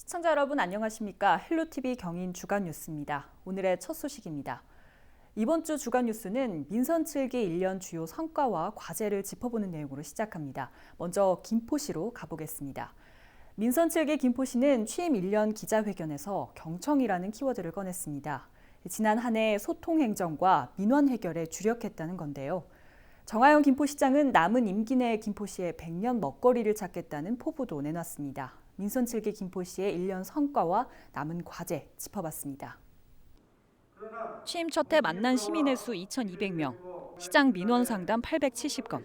시청자 여러분 안녕하십니까? 헬로티비 경인 주간 뉴스입니다. 오늘의 첫 소식입니다. 이번 주 주간 뉴스는 민선 7기 1년 주요 성과와 과제를 짚어보는 내용으로 시작합니다. 먼저 김포시로 가보겠습니다. 민선 7기 김포시는 취임 1년 기자회견에서 경청이라는 키워드를 꺼냈습니다. 지난 한 해 소통 행정과 민원 해결에 주력했다는 건데요. 정하영 김포시장은 남은 임기 내 김포시의 100년 먹거리를 찾겠다는 포부도 내놨습니다. 민선 7기 김포시의 1년 성과와 남은 과제 짚어봤습니다. 취임 첫 해 만난 시민의 수 2,200명, 시장 민원 상담 870건.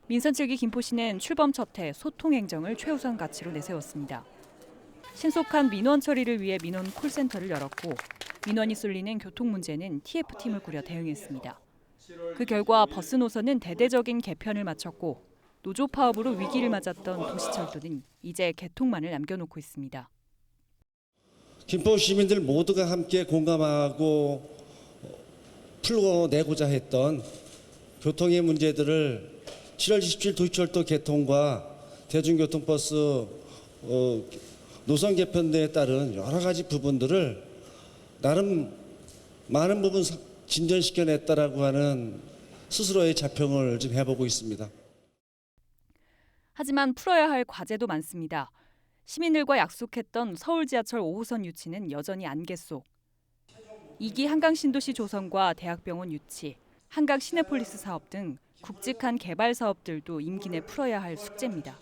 민선 7기 김포시는 출범 첫 해 소통 행정을 최우선 가치로 내세웠습니다. 신속한 민원 처리를 위해 민원 콜센터를 열었고 민원이 쏠리는 교통 문제는 TF팀을 꾸려 대응했습니다. 그 결과 버스 노선은 대대적인 개편을 마쳤고 노조 파업으로 위기를 맞았던 도시철도는 이제 개통만을 남겨놓고 있습니다. 김포 시민들 모두가 함께 공감하고 풀어내고자 했던 교통의 문제들을 7월 27일 도시철도 개통과 대중교통버스 노선 개편 등에 따른 여러 가지 부분들을 나름 많은 부분 진전시켜냈다라고 하는 스스로의 자평을 좀 해보고 있습니다. 하지만 풀어야 할 과제도 많습니다. 시민들과 약속했던 서울 지하철 5호선 유치는 여전히 안개 속. 2기 한강신도시 조성과 대학병원 유치, 한강 시내폴리스 사업 등 굵직한 개발 사업들도 임기 내 풀어야 할 숙제입니다.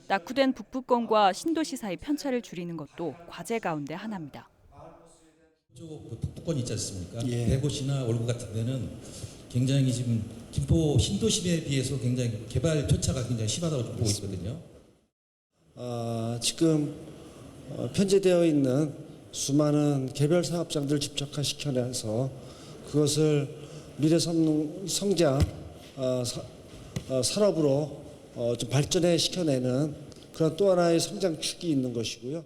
낙후된 북부권과 신도시 사이 편차를 줄이는 것도 과제 가운데 하나입니다. 북부권 있지 않습니까? 예. 대구시나 월구 같은 데는 굉장히 지금 김포 신도시에 비해서 굉장히 개발 편차가 굉장히 심하다고 좀 보고 있거든요. 지금 편제되어 있는 수많은 개별 사업장들을 집적화시켜내서 그것을 미래 성장 산업으로 좀 발전해 시켜내는 그런 또 하나의 성장축이 있는 것이고요.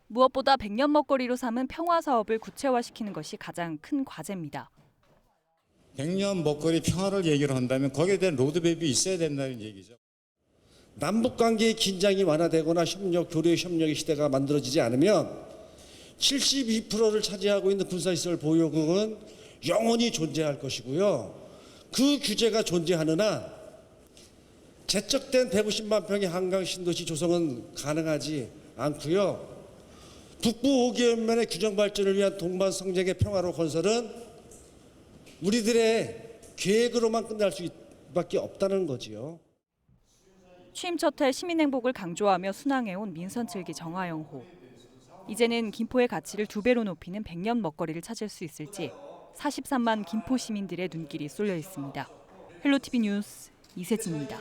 무엇보다 100년 먹거리로 삼은 평화 사업을 구체화시키는 것이 가장 큰 과제입니다. 100년 먹거리 평화를 얘기를 한다면 거기에 대한 로드맵이 있어야 된다는 얘기죠. 남북관계의 긴장이 완화되거나 교류 협력의 시대가 만들어지지 않으면 72%를 차지하고 있는 군사시설 보유국은 영원히 존재할 것이고요. 그 규제가 존재하는 한 제척된 150만 평의 한강 신도시 조성은 가능하지 않고요. 북부 5개연면의 균형 발전을 위한 동반 성장의 평화로 건설은 우리들의 계획으로만 끝날 수밖에 없다는 거지요. 취임 첫 해 시민 행복을 강조하며 순항해온 민선 7기 정하영호. 이제는 김포의 가치를 2배로 높이는 100년 먹거리를 찾을 수 있을지 43만 김포 시민들의 눈길이 쏠려 있습니다. 헬로티비 뉴스 이세진입니다.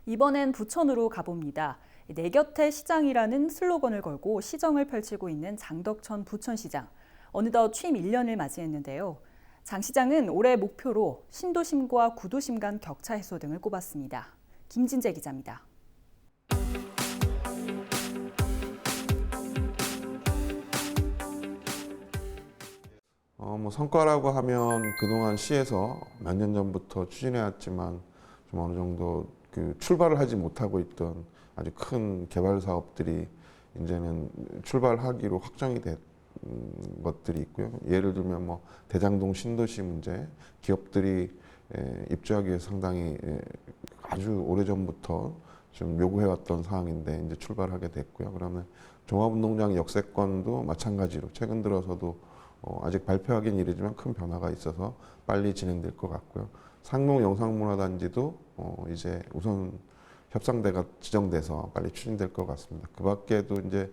이번엔 부천으로 가봅니다. 내 곁에 시장이라는 슬로건을 걸고 시정을 펼치고 있는 장덕천 부천시장. 어느덧 취임 1년을 맞이했는데요. 장 시장은 올해 목표로 신도심과 구도심 간 격차 해소 등을 꼽았습니다. 김진재 기자입니다. 성과라고 하면 그동안 시에서 몇 년 전부터 추진해왔지만 좀 어느 정도 출발을 하지 못하고 있던 아주 큰 개발 사업들이 이제는 출발하기로 확정이 된 것들이 있고요. 예를 들면 대장동 신도시 문제, 기업들이 입주하기 위해 상당히 아주 오래전부터 좀 요구해왔던 사항인데 이제 출발하게 됐고요. 그러면 종합운동장 역세권도 마찬가지로 최근 들어서도 아직 발표하기는 이르지만 큰 변화가 있어서 빨리 진행될 것 같고요. 상록 영상문화단지도 이제 우선 협상대가 지정돼서 빨리 추진될 것 같습니다. 그 밖에도 이제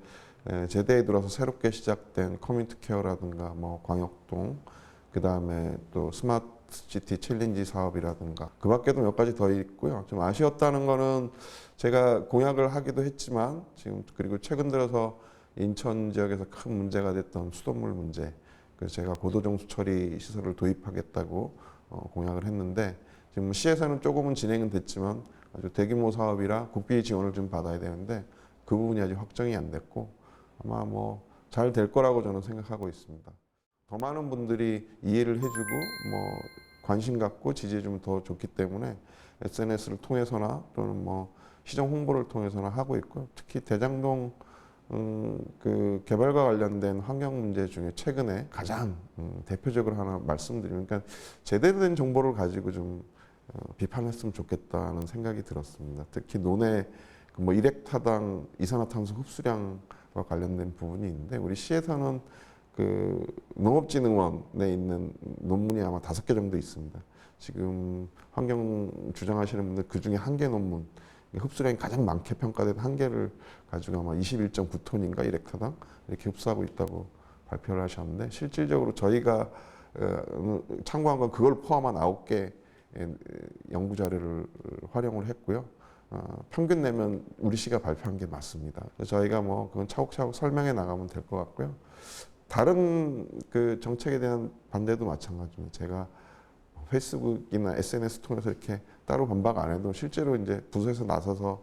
제대에 들어서 새롭게 시작된 커뮤니티 케어라든가 광역동, 그 다음에 또 스마트 시티 챌린지 사업이라든가 그 밖에도 몇 가지 더 있고요. 좀 아쉬웠다는 거는 제가 공약을 하기도 했지만 지금 그리고 최근 들어서 인천 지역에서 큰 문제가 됐던 수돗물 문제, 그래서 제가 고도정수 처리 시설을 도입하겠다고 공약을 했는데 지금 시에서는 조금은 진행은 됐지만 아주 대규모 사업이라 국비 지원을 좀 받아야 되는데 그 부분이 아직 확정이 안 됐고 아마 잘 될 거라고 저는 생각하고 있습니다. 더 많은 분들이 이해를 해주고 관심 갖고 지지해 주면 더 좋기 때문에 SNS를 통해서나 또는 시정 홍보를 통해서는 하고 있고요. 특히 대장동 그 개발과 관련된 환경 문제 중에 최근에 가장 대표적으로 하나 말씀드리면, 그러니까 제대로 된 정보를 가지고 좀 비판했으면 좋겠다는 생각이 들었습니다. 특히 논의 뭐 일헥타당 이산화탄소 흡수량과 관련된 부분이 있는데, 우리 시에서는 그 농업진흥원에 있는 논문이 아마 5개 정도 있습니다. 지금 환경 주장하시는 분들 그 중에 1개 논문, 흡수량이 가장 많게 평가된 1개를 가지고 아마 21.9톤인가 일헥타당 이렇게 흡수하고 있다고 발표를 하셨는데, 실질적으로 저희가 참고한 건 그걸 포함한 9개 연구 자료를 활용을 했고요. 평균 내면 우리 시가 발표한 게 맞습니다. 그래서 저희가 뭐 그건 차곡차곡 설명해 나가면 될 것 같고요. 다른 그 정책에 대한 반대도 마찬가지입니다. 제가 페이스북이나 SNS 통해서 이렇게 따로 반박 안 해도 실제로 이제 부서에서 나서서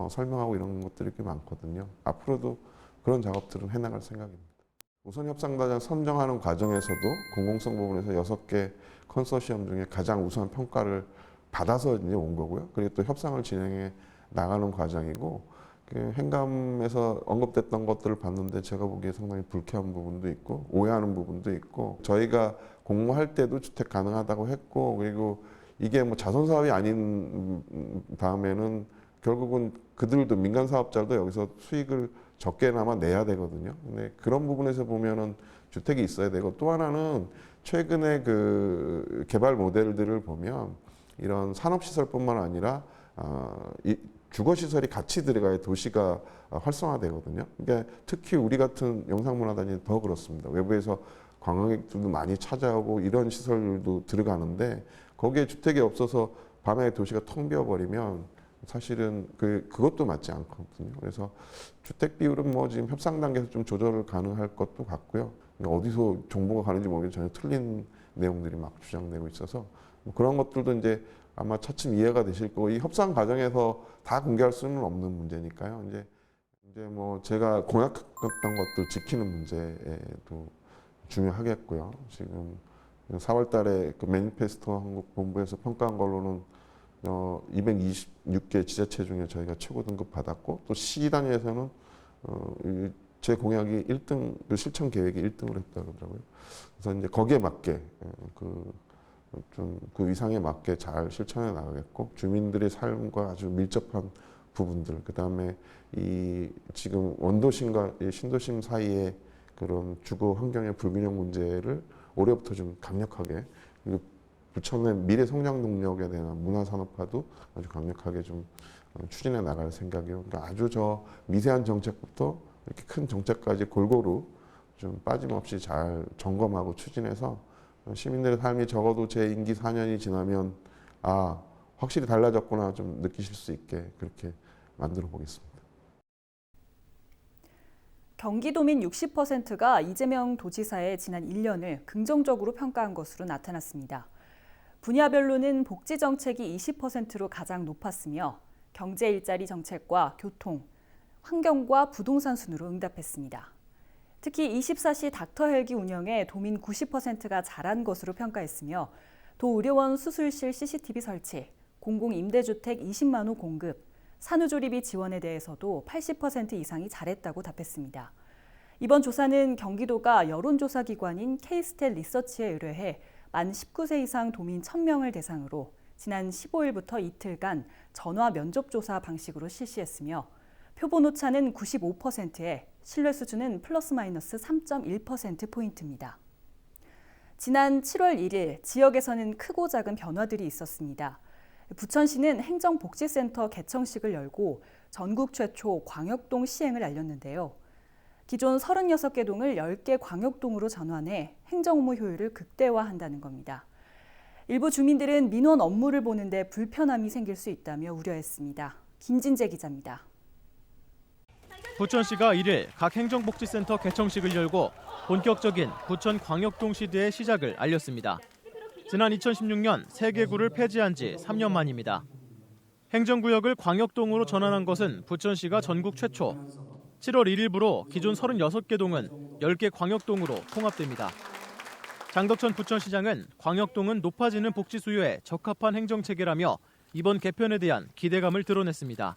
설명하고 이런 것들이 꽤 많거든요. 앞으로도 그런 작업들은 해나갈 생각입니다. 우선 협상단장 선정하는 과정에서도 공공성 부분에서 6개 컨소시엄 중에 가장 우수한 평가를 받아서 이제 온 거고요. 그리고 또 협상을 진행해 나가는 과정이고, 그 행감에서 언급됐던 것들을 봤는데 제가 보기에 상당히 불쾌한 부분도 있고 오해하는 부분도 있고, 저희가 공모할 때도 주택 가능하다고 했고, 그리고 이게 뭐 자선 사업이 아닌 다음에는 결국은 그들도 민간 사업자도 여기서 수익을 적게나마 내야 되거든요. 근데 그런 부분에서 보면은 주택이 있어야 되고, 또 하나는 최근에 그 개발 모델들을 보면 이런 산업시설뿐만 아니라 이 주거시설이 같이 들어가야 도시가 활성화되거든요. 그러니까 특히 우리 같은 영상문화단이 더 그렇습니다. 외부에서 관광객들도 많이 찾아오고 이런 시설도 들어가는데, 거기에 주택이 없어서 밤에 도시가 텅 비어버리면 사실은 그것도 맞지 않거든요. 그래서 주택 비율은 뭐 지금 협상 단계에서 좀 조절을 가능할 것도 같고요. 어디서 정보가 가는지 모르겠는데 전혀 틀린 내용들이 막 주장되고 있어서 뭐 그런 것들도 이제 아마 차츰 이해가 되실 거고, 이 협상 과정에서 다 공개할 수는 없는 문제니까요. 이제 뭐 제가 공약했던 것들 지키는 문제도 중요하겠고요. 지금 4월 달에 그 매니페스토 한국 본부에서 평가한 걸로는 226개 지자체 중에 저희가 최고 등급 받았고, 또 시 단위에서는 제 공약이 1등, 그 실천 계획이 1등을 했다고 하더라고요. 그래서 이제 거기에 맞게 그 이상에 맞게 잘 실천해 나가겠고, 주민들의 삶과 아주 밀접한 부분들, 그 다음에 이 지금 원도심과 신도심 사이에 그런 주거 환경의 불균형 문제를 올해부터 좀 강력하게, 그리고 부천의 미래 성장 동력에 대한 문화산업화도 아주 강력하게 좀 추진해 나갈 생각이에요. 그러니까 아주 저 미세한 정책부터 이렇게 큰 정책까지 골고루 좀 빠짐없이 잘 점검하고 추진해서 시민들의 삶이 적어도 제 임기 4년이 지나면 확실히 달라졌구나 좀 느끼실 수 있게 그렇게 만들어 보겠습니다. 경기도민 60%가 이재명 도지사의 지난 1년을 긍정적으로 평가한 것으로 나타났습니다. 분야별로는 복지 정책이 20%로 가장 높았으며, 경제 일자리 정책과 교통, 환경과 부동산 순으로 응답했습니다. 특히 24시 닥터 헬기 운영에 도민 90%가 잘한 것으로 평가했으며, 도의료원 수술실 CCTV 설치, 공공임대주택 20만 호 공급, 산후조리비 지원에 대해서도 80% 이상이 잘했다고 답했습니다. 이번 조사는 경기도가 여론조사 기관인 K-스탯 리서치에 의뢰해 만 19세 이상 도민 1000명을 대상으로 지난 15일부터 이틀간 전화 면접조사 방식으로 실시했으며, 표본 오차는 95%에 신뢰 수준은 플러스 마이너스 3.1%포인트입니다. 지난 7월 1일 지역에서는 크고 작은 변화들이 있었습니다. 부천시는 행정복지센터 개청식을 열고 전국 최초 광역동 시행을 알렸는데요. 기존 36개 동을 10개 광역동으로 전환해 행정 업무 효율을 극대화한다는 겁니다. 일부 주민들은 민원 업무를 보는데 불편함이 생길 수 있다며 우려했습니다. 김진재 기자입니다. 부천시가 1일 각 행정복지센터 개청식을 열고 본격적인 부천 광역동 시대의 시작을 알렸습니다. 지난 2016년 3개 구를 폐지한 지 3년 만입니다. 행정구역을 광역동으로 전환한 것은 부천시가 전국 최초. 7월 1일부로 기존 36개 동은 10개 광역동으로 통합됩니다. 장덕천 부천시장은 광역동은 높아지는 복지 수요에 적합한 행정체계라며 이번 개편에 대한 기대감을 드러냈습니다.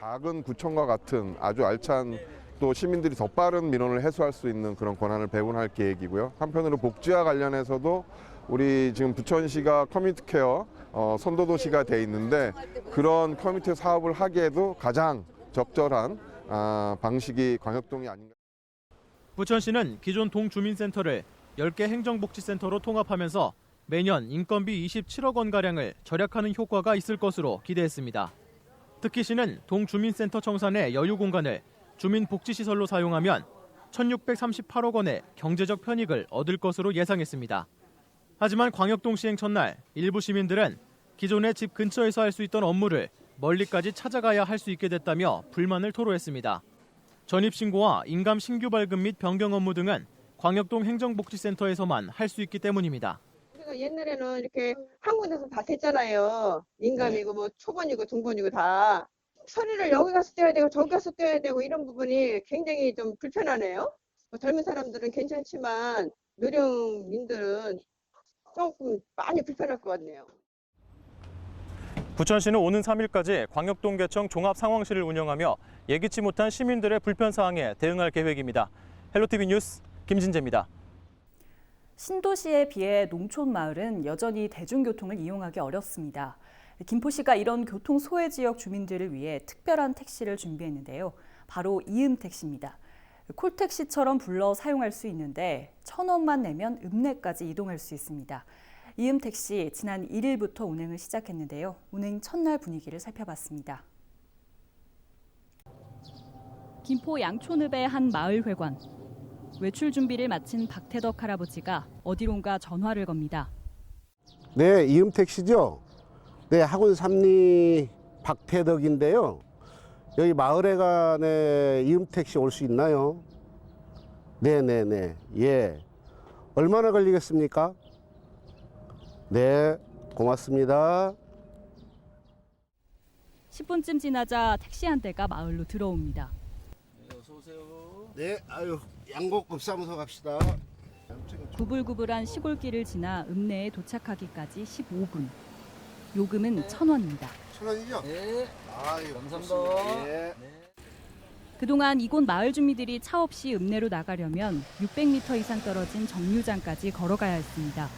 작은 구청과 같은 아주 알찬 또 시민들이 더 빠른 민원을 해소할 수 있는 그런 권한을 배분할 계획이고요. 한편으로 복지와 관련해서도 우리 지금 부천시가 커뮤니티 케어 선도도시가 돼 있는데 그런 커뮤니티 사업을 하기에도 가장 적절한 방식이 광역동이 아닌가. 부천시는 기존 동주민센터를 10개 행정복지센터로 통합하면서 매년 인건비 27억 원가량을 절약하는 효과가 있을 것으로 기대했습니다. 특히 시는 동주민센터 청산의 여유 공간을 주민복지시설로 사용하면 1,638억 원의 경제적 편익을 얻을 것으로 예상했습니다. 하지만 광역동 시행 첫날 일부 시민들은 기존의 집 근처에서 할 수 있던 업무를 멀리까지 찾아가야 할 수 있게 됐다며 불만을 토로했습니다. 전입신고와 인감 신규 발급 및 변경 업무 등은 광역동 행정복지센터에서만 할 수 있기 때문입니다. 우리가 옛날에는 이렇게 한 군데서 다 됐잖아요. 인감이고 뭐 초본이고 중본이고 다. 서류를 여기 가서 떼야 되고 저기 가서 떼야 되고 이런 부분이 굉장히 좀 불편하네요. 뭐 젊은 사람들은 괜찮지만 노령민들은 조금 많이 불편할 것 같네요. 부천시는 오는 3일까지 광역동 개청 종합상황실을 운영하며 예기치 못한 시민들의 불편 사항에 대응할 계획입니다. 헬로티비 뉴스 김진재입니다. 신도시에 비해 농촌 마을은 여전히 대중교통을 이용하기 어렵습니다. 김포시가 이런 교통 소외 지역 주민들을 위해 특별한 택시를 준비했는데요. 바로 이음택시입니다. 콜택시처럼 불러 사용할 수 있는데 1,000원만 내면 읍내까지 이동할 수 있습니다. 이음택시 지난 1일부터 운행을 시작했는데요. 운행 첫날 분위기를 살펴봤습니다. 김포 양촌읍의 한 마을 회관. 외출 준비를 마친 박태덕 할아버지가 어디론가 전화를 겁니다. 네, 이음택시죠? 네, 학원 삼리 박태덕인데요. 여기 마을회관에 이음택시 올 수 있나요? 네네네, 예. 얼마나 걸리겠습니까? 네, 고맙습니다. 10분쯤 지나자 택시 한 대가 마을로 들어옵니다. 어서 오세요. 네, 아유, 양곡급사무소 갑시다. 구불구불한 시골길을 지나 읍내에 도착하기까지 15분. 요금은 1,000원입니다. 1,000원이죠? 네. 아유, 감사합니다. 네. 그동안 이곳 마을 주민들이 차 없이 읍내로 나가려면 600m 이상 떨어진 정류장까지 걸어가야 했습니다.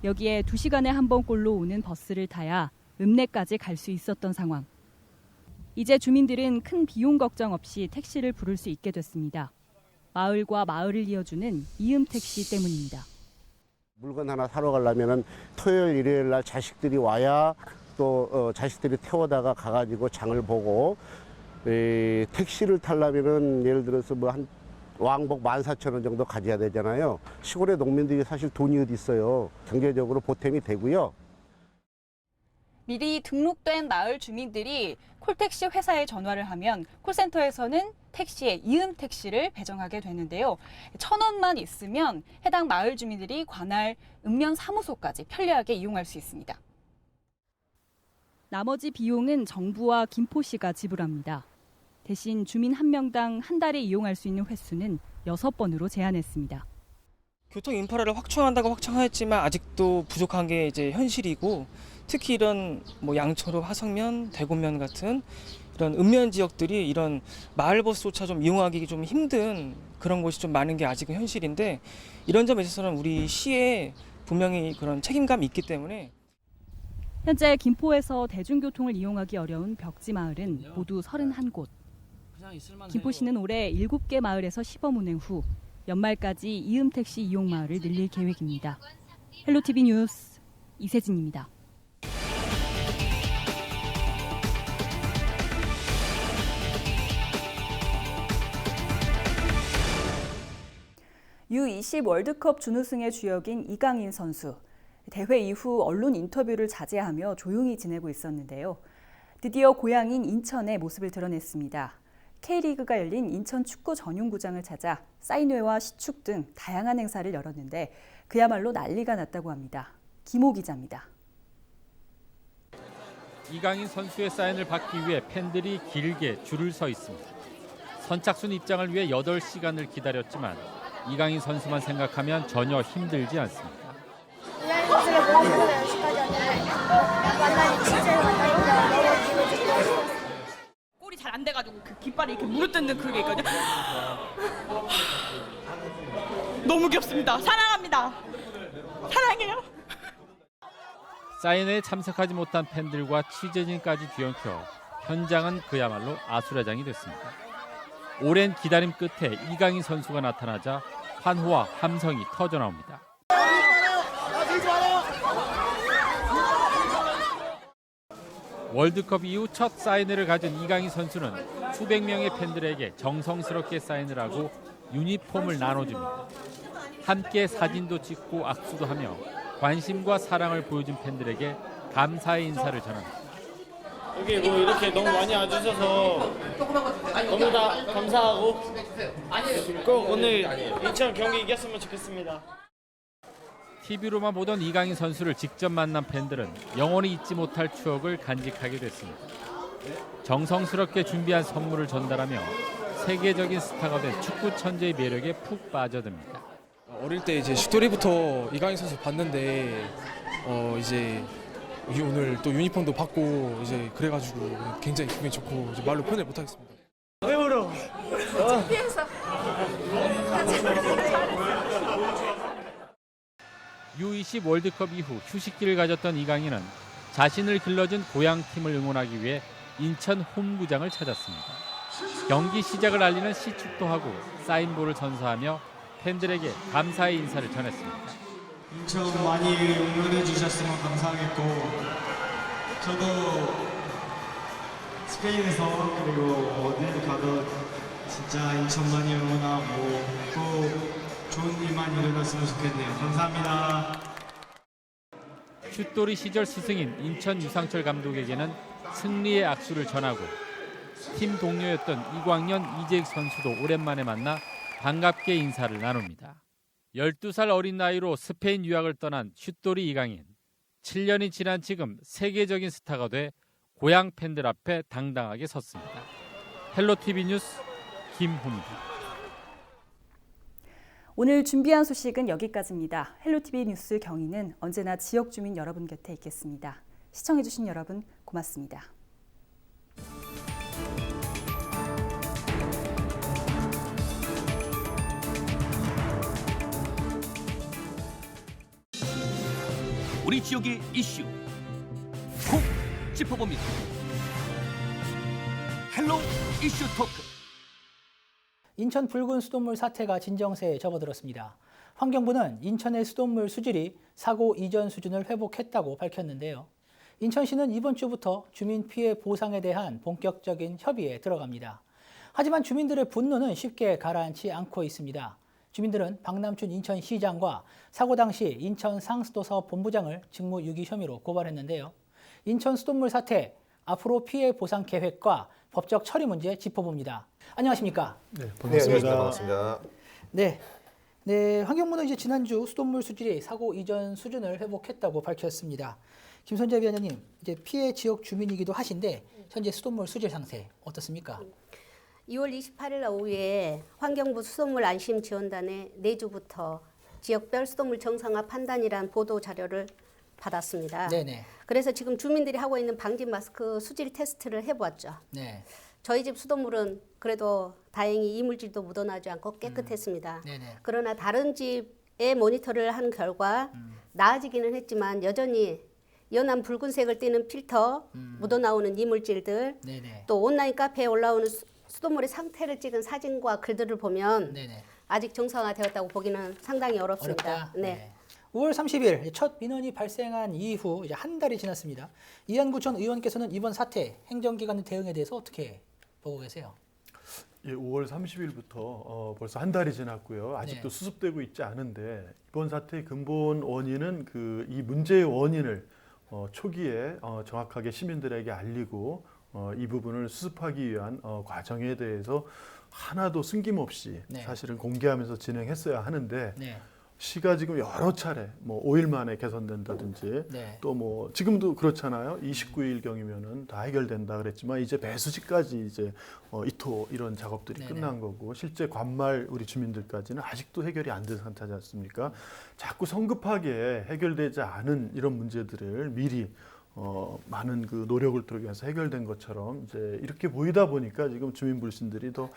여기에 2시간에 한 번꼴로 오는 버스를 타야 읍내까지 갈 수 있었던 상황. 이제 주민들은 큰 비용 걱정 없이 택시를 부를 수 있게 됐습니다. 마을과 마을을 이어주는 이음택시 때문입니다. 물건 하나 사러 가려면 토요일, 일요일 날 자식들이 와야 또 자식들이 태워다가 가가지고 장을 보고 택시를 타려면은 예를 들어서 뭐 한 왕복 14,000원 정도 가져야 되잖아요. 시골의 농민들이 사실 돈이 어디 있어요. 경제적으로 보탬이 되고요. 미리 등록된 마을 주민들이 콜택시 회사에 전화를 하면 콜센터에서는 택시에 이음택시를 배정하게 되는데요. 1,000원만 있으면 해당 마을 주민들이 관할 읍면 사무소까지 편리하게 이용할 수 있습니다. 나머지 비용은 정부와 김포시가 지불합니다. 대신 주민 한 명당 한 달에 이용할 수 있는 횟수는 6번으로 제한했습니다. 교통 인프라를 확충한다고 확충하였지만 아직도 부족한 게 이제 현실이고 특히 이런 뭐 양천읍, 화성면, 대구면 같은 이런 읍면 지역들이 이런 마을버스조차 좀 이용하기 좀 힘든 그런 곳이 좀 많은 게 아직은 현실인데 이런 점에 있어서는 우리 시에 분명히 그런 책임감이 있기 때문에 현재 김포에서 대중교통을 이용하기 어려운 벽지 마을은 모두 31곳. 김포시는 올해 7개 마을에서 시범 운행 후 연말까지 이음택시 이용 마을을 늘릴 계획입니다. 헬로티비 뉴스 이세진입니다. U20 월드컵 준우승의 주역인 이강인 선수. 대회 이후 언론 인터뷰를 자제하며 조용히 지내고 있었는데요. 드디어 고향인 인천에 모습을 드러냈습니다. K리그가 열린 인천 축구 전용구장을 찾아 사인회와 시축 등 다양한 행사를 열었는데 그야말로 난리가 났다고 합니다. 김호 기자입니다. 이강인 선수의 사인을 받기 위해 팬들이 길게 줄을 서 있습니다. 선착순 입장을 위해 8시간을 기다렸지만 이강인 선수만 생각하면 전혀 힘들지 않습니다. 이강인 선수를 보면서 연습하지 않아요. 만나니 진짜 만나니까 너무 기분 좋고 골이 잘 해가지고 그 깃발이 이렇게 물어뜯는 그런 게 있거든요. 너무 귀엽습니다. 사랑합니다. 사랑해요. 사인회에 참석하지 못한 팬들과 취재진까지 뒤엉켜 현장은 그야말로 아수라장이 됐습니다. 오랜 기다림 끝에 이강인 선수가 나타나자 환호와 함성이 터져나옵니다. 월드컵 이후 첫 사인회를 가진 이강인 선수는 수백 명의 팬들에게 정성스럽게 사인을 하고 유니폼을 나눠줍니다. 함께 사진도 찍고 악수도 하며 관심과 사랑을 보여준 팬들에게 감사의 인사를 전합니다. 여기 뭐 이렇게 너무 많이 와주셔서 너무 다 감사하고 꼭 오늘 인천 경기 이겼으면 좋겠습니다. TV로만 보던 이강인 선수를 직접 만난 팬들은 영원히 잊지 못할 추억을 간직하게 됐습니다. 정성스럽게 준비한 선물을 전달하며 세계적인 스타가 된 축구 천재의 매력에 푹 빠져듭니다. 어릴 때 이제 슛돌이부터 이강인 선수 봤는데 이제 오늘 또 유니폼도 받고 이제 그래가지고 굉장히 기분이 좋고 이제 말로 표현을 못하겠습니다. 왜 울어? TV에서 U20 월드컵 이후 휴식기를 가졌던 이강인은 자신을 길러준 고향팀을 응원하기 위해 인천 홈구장을 찾았습니다. 경기 시작을 알리는 시축도 하고 사인볼을 전수하며 팬들에게 감사의 인사를 전했습니다. 인천 많이 응원해 주셨으면 감사하겠고 저도 스페인에서 그리고 어딜 가도 진짜 인천 많이 응원하고 또 좋은 일만 일어났으면 좋겠네요. 감사합니다. 슛돌이 시절 스승인 인천 유상철 감독에게는 승리의 악수를 전하고 팀 동료였던 이광년, 이재익 선수도 오랜만에 만나 반갑게 인사를 나눕니다. 12살 어린 나이로 스페인 유학을 떠난 슛돌이 이강인. 7년이 지난 지금 세계적인 스타가 돼 고향 팬들 앞에 당당하게 섰습니다. 헬로티비 뉴스 김훈기. 오늘 준비한 소식은 여기까지입니다. 헬로티비 뉴스 경위는 언제나 지역 주민 여러분 곁에 있겠습니다. 시청해주신 여러분 고맙습니다. 우리 지역의 이슈 콕 짚어봅니다. 헬로 이슈 토크. 인천 붉은 수돗물 사태가 진정세에 접어들었습니다. 환경부는 인천의 수돗물 수질이 사고 이전 수준을 회복했다고 밝혔는데요. 인천시는 이번 주부터 주민 피해 보상에 대한 본격적인 협의에 들어갑니다. 하지만 주민들의 분노는 쉽게 가라앉지 않고 있습니다. 주민들은 박남춘 인천시장과 사고 당시 인천 상수도사업 본부장을 직무유기 혐의로 고발했는데요. 인천 수돗물 사태, 앞으로 피해 보상 계획과 법적 처리 문제 짚어봅니다. 안녕하십니까? 네, 반갑습니다. 네, 환경부는 이제 지난주 수돗물 수질이 사고 이전 수준을 회복했다고 밝혔습니다. 김선재 위원장님, 이제 피해 지역 주민이기도 하신데 현재 수돗물 수질 상태 어떻습니까? 2월 28일 오후에 환경부 수돗물 안심 지원단의 내주부터 지역별 수돗물 정상화 판단이란 보도 자료를 받았습니다. 네네. 그래서 지금 주민들이 하고 있는 방진 마스크 수질 테스트를 해보았죠. 네. 저희 집 수돗물은 그래도 다행히 이물질도 묻어나지 않고 깨끗했습니다. 네네. 그러나 다른 집의 모니터를 한 결과 나아지기는 했지만 여전히 연한 붉은색을 띠는 필터, 묻어나오는 이물질들, 네네. 또 온라인 카페에 올라오는 수돗물의 상태를 찍은 사진과 글들을 보면 네네. 아직 정상화되었다고 보기는 상당히 어렵습니다. 어렵다? 네. 5월 30일 첫 민원이 발생한 이후 이제 한 달이 지났습니다. 이한구 전 의원께서는 이번 사태 행정기관의 대응에 대해서 어떻게 보고 계세요? 예, 5월 30일부터 벌써 한 달이 지났고요. 아직도 네. 수습되고 있지 않은데 이번 사태의 근본 원인은 이 문제의 원인을 초기에 정확하게 시민들에게 알리고 이 부분을 수습하기 위한 과정에 대해서 하나도 숨김없이 네. 사실은 공개하면서 진행했어야 하는데 네. 시가 지금 여러 차례 5일 만에 개선된다든지 네. 또 지금도 그렇잖아요. 29일 경이면은 다 해결된다 그랬지만 이제 배수지까지 이제 이토 이런 작업들이 네네. 끝난 거고 실제 관말 우리 주민들까지는 아직도 해결이 안 된 상태지 않습니까? 자꾸 성급하게 해결되지 않은 이런 문제들을 미리 많은 그 노력을 들어가서 해결된 것처럼 이제 이렇게 보이다 보니까 지금 주민 불신들이 더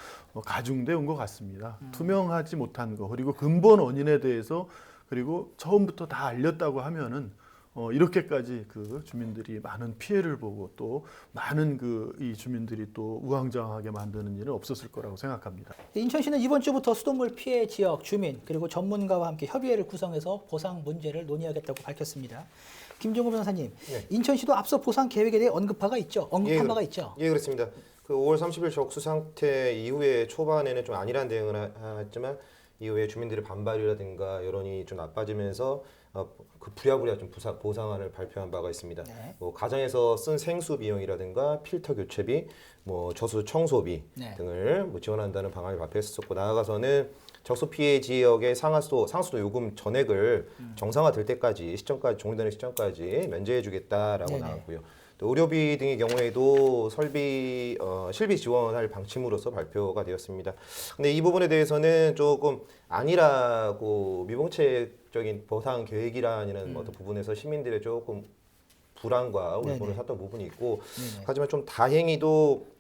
가중돼 온 것 같습니다. 투명하지 못한 거 그리고 근본 원인에 대해서 그리고 처음부터 다 알렸다고 하면은 이렇게까지 그 주민들이 많은 피해를 보고 또 많은 이 주민들이 또 우왕좌왕하게 만드는 일은 없었을 거라고 생각합니다. 인천시는 이번 주부터 수돗물 피해 지역 주민 그리고 전문가와 함께 협의회를 구성해서 보상 문제를 논의하겠다고 밝혔습니다. 김종호 변호사님, 네. 인천시도 앞서 보상 계획에 대해 언급한 바가 있죠? 예, 그렇습니다. 그 5월 30일 적수 상태 이후에 초반에는 좀 안일한 대응을 했지만 이후에 주민들의 반발이라든가 여론이 좀 나빠지면서 그 부랴부랴 좀 보상안을 발표한 바가 있습니다. 네. 뭐 가정에서 쓴 생수 비용이라든가 필터 교체비, 뭐 저수 청소비 네. 등을 뭐 지원한다는 방안을 발표했었고 나아가서는 적수 피해 지역의 상수도 요금 전액을 정상화될 때까지 시점까지 종료되는 시점까지 면제해주겠다라고 네네. 나왔고요. 또 의료비 등의 경우에도 실비 지원할 방침으로서 발표가 되었습니다. 근데 이 부분에 대해서는 조금 안일하고 미봉책적인 보상 계획이라는 어떤 부분에서 시민들의 조금 불안과 울분을 샀던 부분이 있고 하지만 좀 다행히도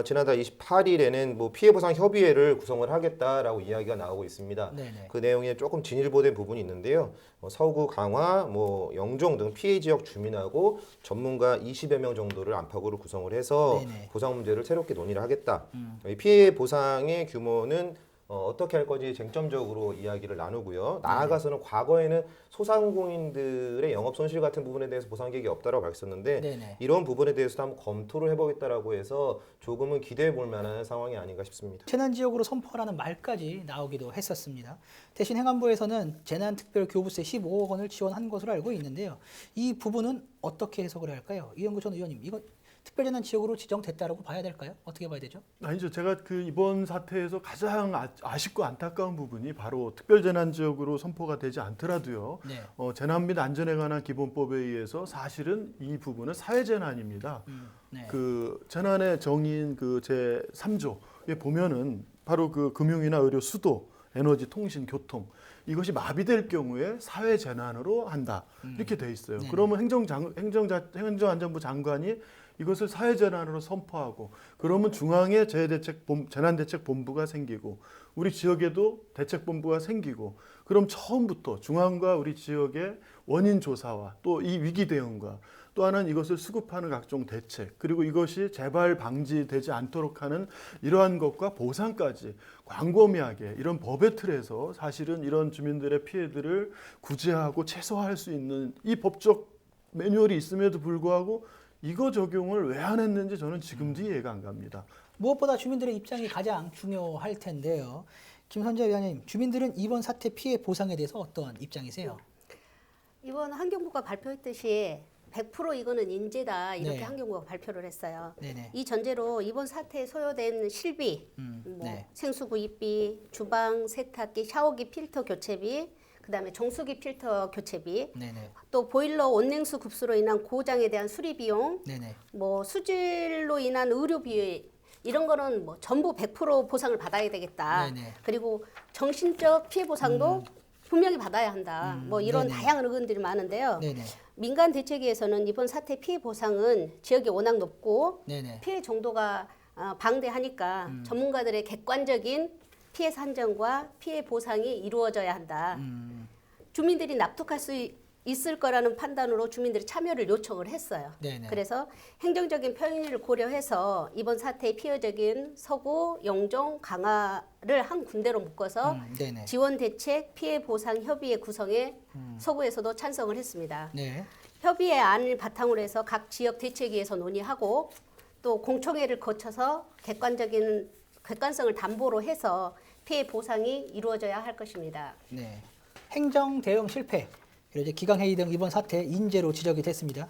지난달 28일에는 뭐 피해보상 협의회를 구성을 하겠다라고 이야기가 나오고 있습니다. 네네. 그 내용에 조금 진일보된 부분이 있는데요. 서구, 강화, 뭐 영종 등 피해 지역 주민하고 전문가 20여 명 정도를 안팎으로 구성을 해서 네네. 보상 문제를 새롭게 논의를 하겠다. 이 피해 보상의 규모는 어떻게 할 건지 쟁점적으로 이야기를 나누고요. 나아가서는 과거에는 소상공인들의 영업 손실 같은 부분에 대해서 보상 계획이 없다라고 밝혔었는데 네네. 이런 부분에 대해서도 한번 검토를 해보겠다라고 해서 조금은 기대해 볼 만한 상황이 아닌가 싶습니다. 재난지역으로 선포하라는 말까지 나오기도 했었습니다. 대신 행안부에서는 재난특별교부세 15억 원을 지원한 것으로 알고 있는데요. 이 부분은 어떻게 해석을 해야 할까요? 이영구 전 의원님, 이건 특별재난 지역으로 지정됐다라고 봐야 될까요? 어떻게 봐야 되죠? 아니죠. 제가 그 이번 사태에서 가장 아쉽고 안타까운 부분이 바로 특별재난 지역으로 선포가 되지 않더라도요. 네. 재난 및 안전에 관한 기본법에 의해서 사실은 이 부분은 사회재난입니다. 네. 그 재난의 정의인 그 제 3조에 보면은 바로 그 금융이나 의료, 수도, 에너지, 통신, 교통 이것이 마비될 경우에 사회재난으로 한다 이렇게 돼 있어요. 네네. 그러면 행정안전부 장관이 이것을 사회재난으로 선포하고 그러면 중앙에 재난대책본부가 생기고 우리 지역에도 대책본부가 생기고 그럼 처음부터 중앙과 우리 지역의 원인 조사와 또 이 위기 대응과 또 하나는 이것을 수급하는 각종 대책 그리고 이것이 재발 방지되지 않도록 하는 이러한 것과 보상까지 광범위하게 이런 법의 틀에서 사실은 이런 주민들의 피해들을 구제하고 최소화할 수 있는 이 법적 매뉴얼이 있음에도 불구하고 이거 적용을 왜 안 했는지 저는 지금도 이해가 안 갑니다. 무엇보다 주민들의 입장이 가장 중요할 텐데요. 김선재 위원님, 주민들은 이번 사태 피해 보상에 대해서 어떤 입장이세요? 이번 환경부가 발표했듯이 100% 이거는 인재다 이렇게 네. 환경부가 발표를 했어요. 네네. 이 전제로 이번 사태에 소요된 실비, 네. 생수 구입비, 주방 세탁기, 샤워기 필터 교체비, 그다음에 정수기 필터 교체비, 네네. 또 보일러 온냉수 급수로 인한 고장에 대한 수리 비용, 네네. 뭐 수질로 인한 의료비 이런 거는 뭐 전부 100% 보상을 받아야 되겠다. 네네. 그리고 정신적 피해 보상도 분명히 받아야 한다. 뭐 이런 네네. 다양한 의견들이 많은데요. 네네. 민간 대책위에서는 이번 사태 피해 보상은 지역이 워낙 높고 네네. 피해 정도가 방대하니까 전문가들의 객관적인 피해 산정과 피해 보상이 이루어져야 한다. 주민들이 납득할 수 있을 거라는 판단으로 주민들이 참여를 요청을 했어요. 네네. 그래서 행정적인 편의를 고려해서 이번 사태의 피해적인 서구, 영종, 강화를 한 군데로 묶어서 네네. 지원 대책 피해 보상 협의회 구성에 서구에서도 찬성을 했습니다. 네. 협의회 안을 바탕으로 해서 각 지역 대책위에서 논의하고 또 공청회를 거쳐서 객관성을 담보로 해서 피해 보상이 이루어져야 할 것입니다. 네. 행정 대응 실패, 그리고 이제 기강회의 등 이번 사태 인재로 지적이 됐습니다.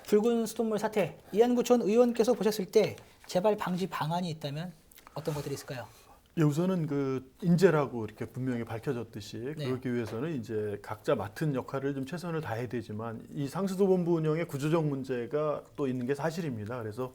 붉은 수돗물 사태, 이한구촌 의원께서 보셨을 때 재발 방지 방안이 있다면 어떤 것들이 있을까요? 예, 우선은 그 인재라고 이렇게 분명히 밝혀졌듯이 네. 그러기 위해서는 이제 각자 맡은 역할을 좀 최선을 다해야 되지만 이 상수도 본부 운영에 구조적 문제가 또 있는 게 사실입니다. 그래서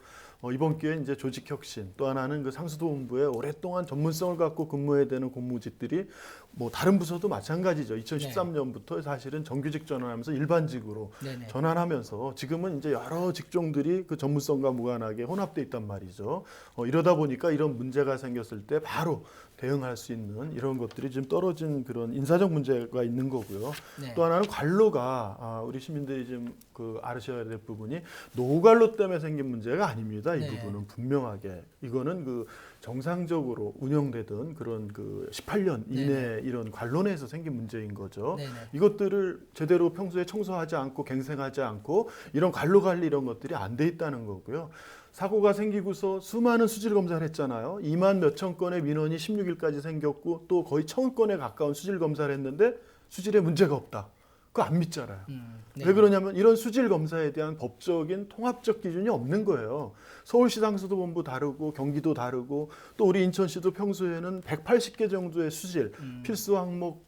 이번 기회에 이제 조직혁신, 또 하나는 그 상수도본부에 오랫동안 전문성을 갖고 근무해야 되는 공무직들이 뭐 다른 부서도 마찬가지죠. 2013년부터 사실은 정규직 전환하면서 일반직으로 네네. 전환하면서 지금은 이제 여러 직종들이 그 전문성과 무관하게 혼합돼 있단 말이죠. 이러다 보니까 이런 문제가 생겼을 때 바로 대응할 수 있는 이런 것들이 좀 떨어진 그런 인사적 문제가 있는 거고요. 네. 또 하나는 관로가 우리 시민들이 좀 아셔야 될 부분이 노후관로 때문에 생긴 문제가 아닙니다. 이 네. 부분은 분명하게 이거는 그 정상적으로 운영되던 그런 그 18년 이내 이런 관로 내에서 생긴 문제인 거죠. 네네. 이것들을 제대로 평소에 청소하지 않고 갱생하지 않고 이런 관로 관리 이런 것들이 안 돼 있다는 거고요. 사고가 생기고서 수많은 수질 검사를 했잖아요. 2만 몇천 건의 민원이 16일까지 생겼고 또 거의 1000건에 가까운 수질 검사를 했는데 수질에 문제가 없다. 그거 안 믿잖아요. 네. 왜 그러냐면 이런 수질 검사에 대한 법적인 통합적 기준이 없는 거예요. 서울시 상수도본부 다르고 경기도 다르고 또 우리 인천시도 평소에는 180개 정도의 수질 필수 항목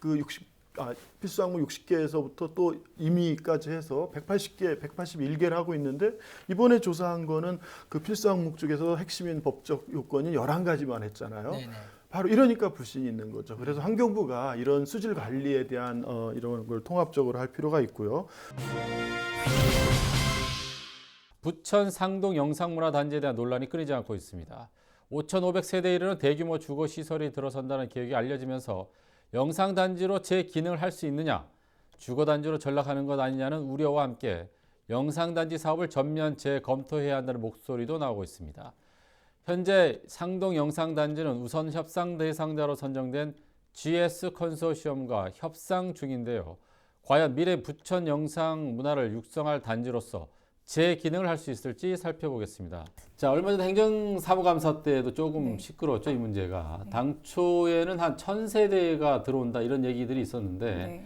필수 항목 60개에서부터 또 임의까지 해서 180개, 181개를 하고 있는데 이번에 조사한 거는 그 필수 항목 중에서 핵심인 법적 요건이 11가지만 했잖아요. 네네. 바로 이러니까 불신이 있는 거죠. 그래서 환경부가 이런 수질 관리에 대한 이런 걸 통합적으로 할 필요가 있고요. 부천 상동 영상문화단지에 대한 논란이 끊이지 않고 있습니다. 5,500세대에 이르는 대규모 주거시설이 들어선다는 계획이 알려지면서 영상단지로 재기능을 할 수 있느냐, 주거단지로 전락하는 것 아니냐는 우려와 함께 영상단지 사업을 전면 재검토해야 한다는 목소리도 나오고 있습니다. 현재 상동 영상단지는 우선 협상 대상자로 선정된 GS 컨소시엄과 협상 중인데요. 과연 미래 부천 영상 문화를 육성할 단지로서 재기능을 할 수 있을지 살펴보겠습니다. 자, 얼마 전 행정사무감사 때도 조금 시끄러웠죠, 이 문제가. 당초에는 한 1000세대가 들어온다 이런 얘기들이 있었는데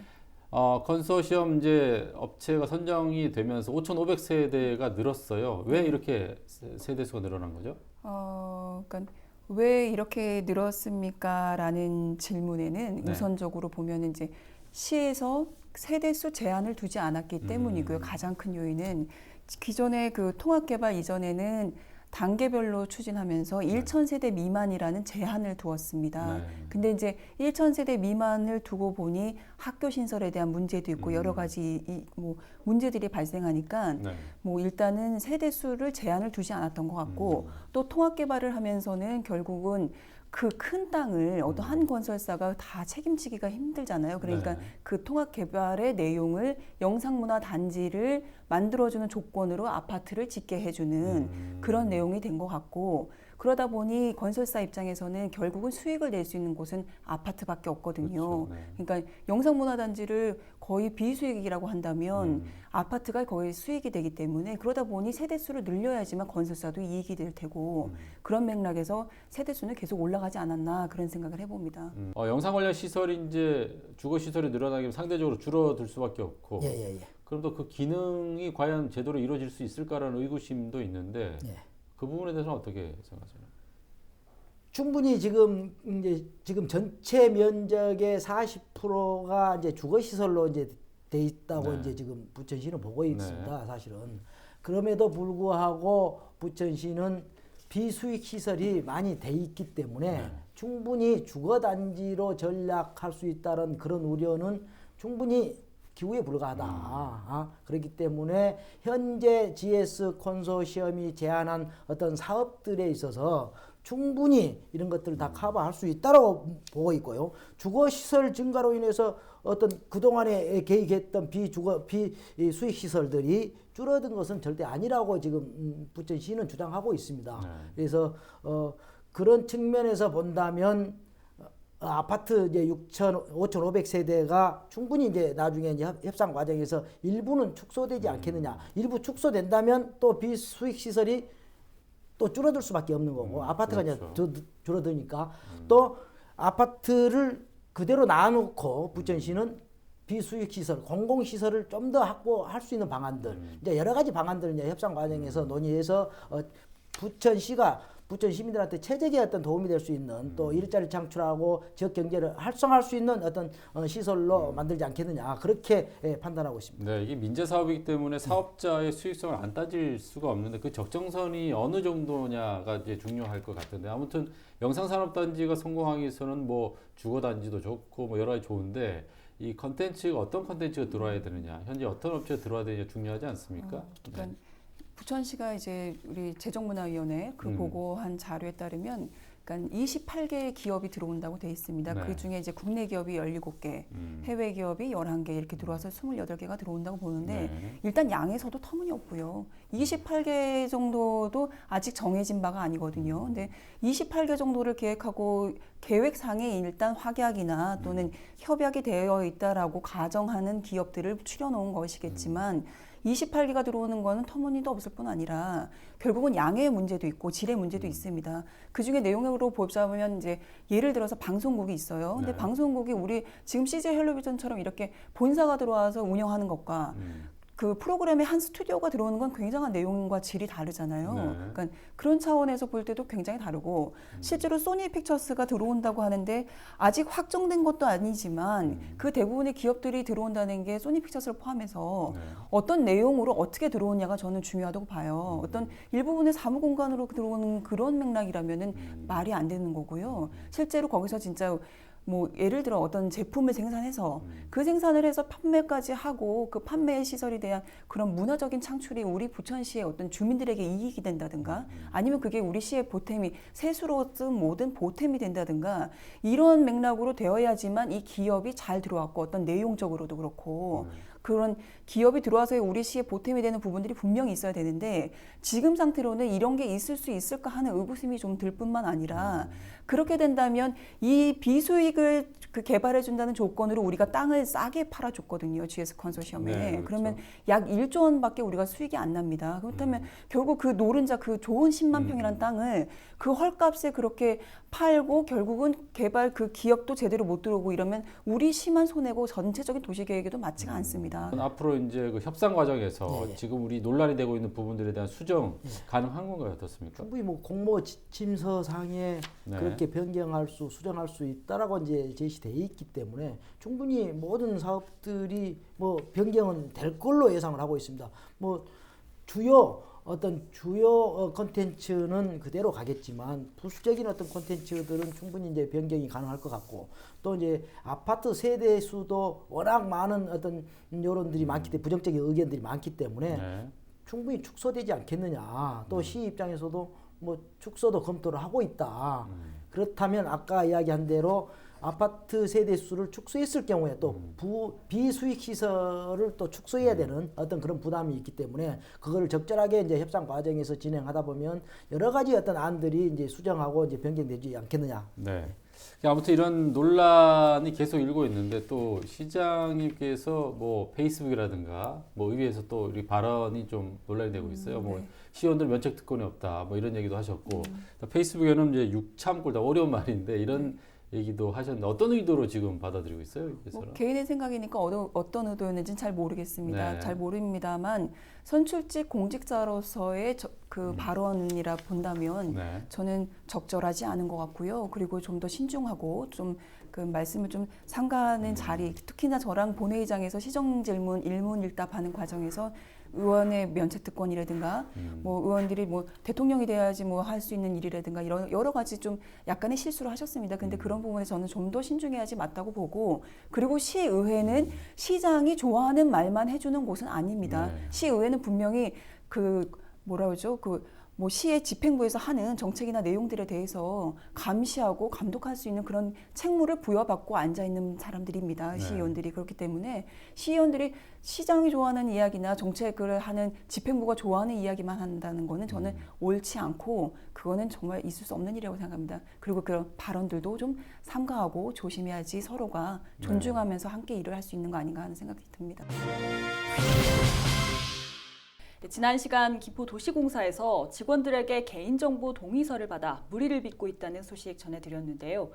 컨소시엄 이제 업체가 선정이 되면서 5,500세대가 늘었어요. 왜 이렇게 세대수가 늘어난 거죠? 그러니까 왜 이렇게 늘었습니까라는 질문에는 네. 우선적으로 보면 이제 시에서 세대수 제한을 두지 않았기 때문이고요. 가장 큰 요인은 기존의 그 통합개발 이전에는 단계별로 추진하면서 1,000세대 미만이라는 제한을 두었습니다. 근데 이제 1,000세대 미만을 두고 보니 학교 신설에 대한 문제도 있고 여러 가지 문제들이 발생하니까 뭐 일단은 세대 수를 제한을 두지 않았던 것 같고 또 통합개발을 하면서는 결국은 그 큰 땅을 어떤 한 건설사가 다 책임지기가 힘들잖아요. 그러니까 그 통합개발의 내용을 영상문화단지를 만들어주는 조건으로 아파트를 짓게 해주는 그런 내용이 된 것 같고 그러다 보니 건설사 입장에서는 결국은 수익을 낼 수 있는 곳은 아파트밖에 없거든요. 그러니까 영상문화단지를 거의 비수익이라고 한다면 아파트가 거의 수익이 되기 때문에 그러다 보니 세대수를 늘려야지만 건설사도 이익이 될 테고 그런 맥락에서 세대수는 계속 올라가지 않았나 그런 생각을 해봅니다. 영상 관련 시설이 이제 주거 시설이 늘어나면 상대적으로 줄어들 수밖에 없고 그럼 또 그 기능이 과연 제대로 이루어질 수 있을까라는 의구심도 있는데 그 부분에 대해서는 어떻게 생각하세요? 충분히 지금 전체 면적의 40%가 이제 주거 시설로 이제 돼 있다고 이제 지금 부천시는 보고 있습니다. 사실은 그럼에도 불구하고 부천시는 비수익 시설이 많이 돼 있기 때문에 충분히 주거 단지로 전락할 수 있다는 그런 우려는 충분히 기후에 불과하다. 그렇기 때문에 현재 GS 컨소시엄이 제안한 어떤 사업들에 있어서 충분히 이런 것들을 다 커버할 수 있다고 보고 있고요. 주거시설 증가로 인해서 어떤 그동안에 계획했던 비수익 시설들이 줄어든 것은 절대 아니라고 지금 부천시는 주장하고 있습니다. 그래서 그런 측면에서 본다면 아파트 이제 5,500세대가 충분히 이제 나중에 이제 협상 과정에서 일부는 축소되지 않겠느냐. 일부 축소된다면 또 비수익 시설이 또 줄어들 수밖에 없는 거고 아파트가 이제 줄어드니까 또 아파트를 그대로 놔놓고 부천시는 비수익 시설, 공공 시설을 좀 더 확보할 수 있는 방안들 이제 여러 가지 방안들을 이제 협상 과정에서 논의해서 부천시가 부천 시민들한테 최적의 어떤 도움이 될 수 있는 또 일자리 창출하고 지역 경제를 활성화할 수 있는 어떤 시설로 만들지 않겠느냐 그렇게 판단하고 있습니다. 네, 이게 민재 사업이기 때문에 사업자의 수익성을 안 따질 수가 없는데 그 적정선이 어느 정도냐가 이제 중요할 것 같은데 아무튼 영상산업단지가 성공하기 위해서는 뭐 주거단지도 좋고 뭐 여러 가지 좋은데 이 컨텐츠가 어떤 컨텐츠가 들어와야 되느냐, 현재 어떤 업체가 들어와야 되느냐 중요하지 않습니까? 그러니까 부천시가 이제 우리 재정문화위원회 그 보고한 자료에 따르면 그러니까 28개의 기업이 들어온다고 돼 있습니다. 네. 그 중에 이제 국내 기업이 17개, 해외 기업이 11개 이렇게 들어와서 28개가 들어온다고 보는데 네. 일단 양에서도 터무니없고요. 28개 정도도 아직 정해진 바가 아니거든요. 근데 28개 정도를 계획하고 계획상에 일단 확약이나 또는 협약이 되어 있다라고 가정하는 기업들을 추려놓은 것이겠지만 28개가 들어오는 거는 터무니도 없을 뿐 아니라 결국은 양의 문제도 있고 질의 문제도 있습니다. 그중에 내용으로 보자면 이제 예를 들어서 방송국이 있어요. 근데 네. 방송국이 우리 지금 CJ 헬로비전처럼 이렇게 본사가 들어와서 운영하는 것과 그 프로그램에 한 스튜디오가 들어오는 건 굉장한 내용과 질이 다르잖아요. 네. 그러니까 그런 차원에서 볼 때도 굉장히 다르고 실제로 소니 픽처스가 들어온다고 하는데 아직 확정된 것도 아니지만 그 대부분의 기업들이 들어온다는 게 소니 픽처스를 포함해서 어떤 내용으로 어떻게 들어오냐가 저는 중요하다고 봐요. 어떤 일부분의 사무 공간으로 들어오는 그런 맥락이라면은 말이 안 되는 거고요. 실제로 거기서 진짜 뭐 예를 들어 어떤 제품을 생산해서 그 생산을 해서 판매까지 하고 그 판매 시설에 대한 그런 문화적인 창출이 우리 부천시의 어떤 주민들에게 이익이 된다든가 아니면 그게 우리 시의 보탬이 세수로든 뭐든 보탬이 된다든가 이런 맥락으로 되어야지만 이 기업이 잘 들어왔고 어떤 내용적으로도 그렇고 그런 기업이 들어와서 우리 시에 보탬이 되는 부분들이 분명히 있어야 되는데 지금 상태로는 이런 게 있을 수 있을까 하는 의구심이 좀 들 뿐만 아니라 그렇게 된다면 이 비수익을 그 개발해 준다는 조건으로 우리가 땅을 싸게 팔아줬거든요. GS 컨소시엄에. 네, 그렇죠. 그러면 약 1조 원밖에 우리가 수익이 안 납니다. 그렇다면 결국 그 노른자 그 좋은 10만 평이라는 땅을 그 헐값에 그렇게 팔고 결국은 개발 그 기업도 제대로 못 들어오고 이러면 우리 시만 손해고 전체적인 도시계획에도 맞지가 않습니다. 앞으로 이제 그 협상 과정에서 네. 지금 우리 논란이 되고 있는 부분들에 대한 수정 가능한 건가요? 어떻습니까? 충분히 뭐 공모 지침서상에 네. 그렇게 변경할 수, 수정할 수 있다라고 이제 제시돼 있기 때문에 충분히 모든 사업들이 뭐 변경은 될 걸로 예상을 하고 있습니다. 뭐 주요 콘텐츠는 그대로 가겠지만 부수적인 어떤 콘텐츠들은 충분히 이제 변경이 가능할 것 같고 또 이제 아파트 세대 수도 워낙 많은 어떤 여론들이 많기 때문에 부정적인 의견들이 많기 때문에 네. 충분히 축소되지 않겠느냐. 또 시 입장에서도 뭐 축소도 검토를 하고 있다. 그렇다면 아까 이야기한 대로 아파트 세대 수를 축소했을 경우에 또 비수익 시설을 또 축소해야 되는 어떤 그런 부담이 있기 때문에 그거를 적절하게 이제 협상 과정에서 진행하다 보면 여러 가지 어떤 안들이 이제 수정하고 이제 변경되지 않겠느냐. 네. 아무튼 이런 논란이 계속 일고 있는데 또 시장님께서 뭐 페이스북이라든가 뭐 의회에서 또 우리 발언이 좀 논란이 되고 있어요. 뭐 시의원들 면책 특권이 없다 뭐 이런 얘기도 하셨고 페이스북에는 이제 육참골다 어려운 말인데 이런 얘기도 하셨는데 어떤 의도로 지금 받아들이고 있어요? 뭐 개인의 생각이니까 어떤 의도였는지는 잘 모르겠습니다. 네. 잘 모릅니다만 선출직 공직자로서의 그 발언이라 본다면 네. 저는 적절하지 않은 것 같고요. 그리고 좀 더 신중하고 좀 그 말씀을 좀 삼가는 자리, 특히나 저랑 본회의장에서 시정질문 일문일답하는 과정에서 의원의 면책특권이라든가 뭐 의원들이 뭐 대통령이 돼야지 뭐 할 수 있는 일이라든가 이런 여러 가지 좀 약간의 실수를 하셨습니다. 근데 그런 부분에 저는 좀 더 신중해야지 맞다고 보고 그리고 시의회는 시장이 좋아하는 말만 해주는 곳은 아닙니다. 시의회는 분명히 그 뭐라 그러죠? 뭐 시의 집행부에서 하는 정책이나 내용들에 대해서 감시하고 감독할 수 있는 그런 책무를 부여받고 앉아 있는 사람들입니다. 네. 시의원들이 그렇기 때문에 시의원들이 시장이 좋아하는 이야기나 정책을 하는 집행부가 좋아하는 이야기만 한다는 거는 저는 옳지 않고 그거는 정말 있을 수 없는 일이라고 생각합니다. 그리고 그런 발언들도 좀 삼가하고 조심해야지 서로가 존중하면서 함께 일을 할 수 있는 거 아닌가 하는 생각이 듭니다. 지난 시간 기포도시공사에서 직원들에게 개인정보 동의서를 받아 물의를 빚고 있다는 소식 전해드렸는데요.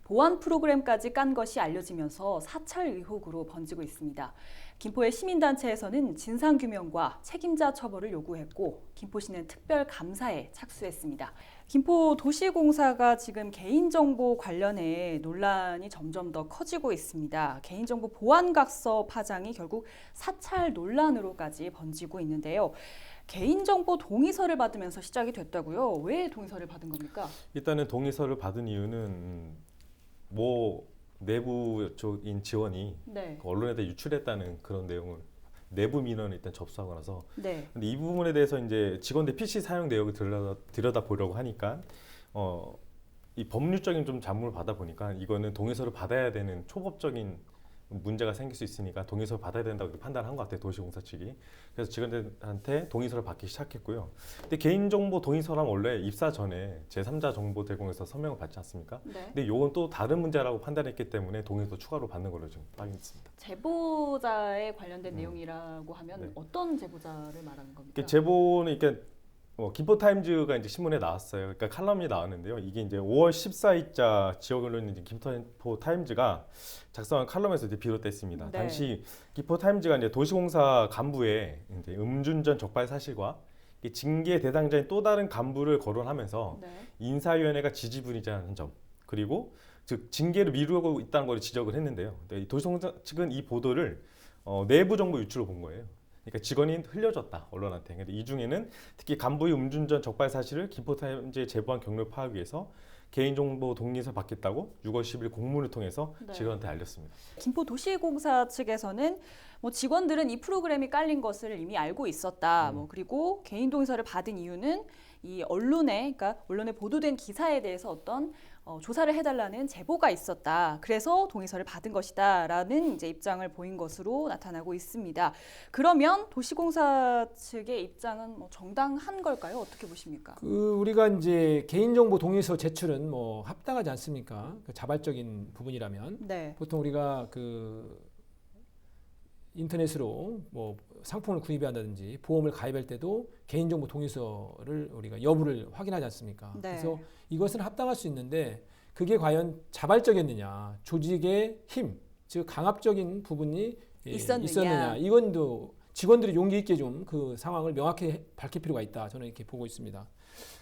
보안 프로그램까지 깐 것이 알려지면서 사찰 의혹으로 번지고 있습니다. 김포의 시민단체에서는 진상규명과 책임자 처벌을 요구했고 김포시는 특별 감사에 착수했습니다. 김포도시공사가 지금 개인정보 관련해 논란이 점점 더 커지고 있습니다. 개인정보 보안각서 파장이 결국 사찰 논란으로까지 번지고 있는데요. 개인정보 동의서를 받으면서 시작이 됐다고요? 왜 동의서를 받은 겁니까? 일단은 동의서를 받은 이유는 뭐 내부적인 지원이 네. 언론에다 유출했다는 그런 내용을 내부 민원을 일단 접수하고 나서 네. 근데 이 부분에 대해서 이제 직원들 PC 사용 내역을 들여다 보려고 하니까 이 법률적인 좀 잡문을 받아 보니까 이거는 동의서를 받아야 되는 초법적인 문제가 생길 수 있으니까 동의서를 받아야 된다고 판단한 것 같아요, 도시공사 측이. 그래서 직원들한테 동의서를 받기 시작했고요. 근데 개인정보 동의서란 원래 입사 전에 제3자 정보 제공에서 서명을 받지 않습니까? 네. 근데 이건 또 다른 문제라고 판단했기 때문에 동의서 추가로 받는 걸로 지금 확인했습니다. 제보자에 관련된 내용이라고 하면 네. 어떤 제보자를 말하는 겁니까? 제보는 이렇게 김포타임즈가 이제 신문에 나왔어요. 그러니까 칼럼이 나왔는데요. 이게 이제 5월 14일자 지역 언론인 김포타임즈가 작성한 칼럼에서 이제 비롯됐습니다. 네. 당시 김포타임즈가 이제 도시공사 간부의 이제 음주운전 적발 사실과 징계 대상자인 또 다른 간부를 거론하면서 네. 인사위원회가 지지부진하는 점, 그리고 즉 징계를 미루고 있다는 걸 지적을 했는데요. 도시공사 측은 이 보도를 내부 정보 유출로 본 거예요. 그러니까 직원이 흘려줬다 언론한테. 근데 이 중에는 특히 간부의 음주운전 적발 사실을 김포타임즈에 제보한 경로를 파악하기 위해서 개인정보 동의서 받겠다고 6월 10일 공문을 통해서 네. 직원한테 알렸습니다. 김포도시공사 측에서는 직원들은 이 프로그램이 깔린 것을 이미 알고 있었다. 그리고 개인 동의서를 받은 이유는 이 언론에, 그러니까 언론에 보도된 기사에 대해서 어떤 조사를 해달라는 제보가 있었다. 그래서 동의서를 받은 것이다라는 이제 입장을 보인 것으로 나타나고 있습니다. 그러면 도시공사 측의 입장은 정당한 걸까요? 어떻게 보십니까? 우리가 이제 개인정보 동의서 제출은 합당하지 않습니까? 자발적인 부분이라면 네. 보통 우리가 인터넷으로 상품을 구입한다든지 보험을 가입할 때도 개인정보 동의서를 우리가 여부를 확인하지 않습니까? 네. 그래서 이것은 합당할 수 있는데 그게 과연 자발적이었느냐, 조직의 힘, 즉 강압적인 부분이 있었느냐, 이건도 직원들이 용기 있게 좀 그 상황을 명확히 밝힐 필요가 있다. 저는 이렇게 보고 있습니다.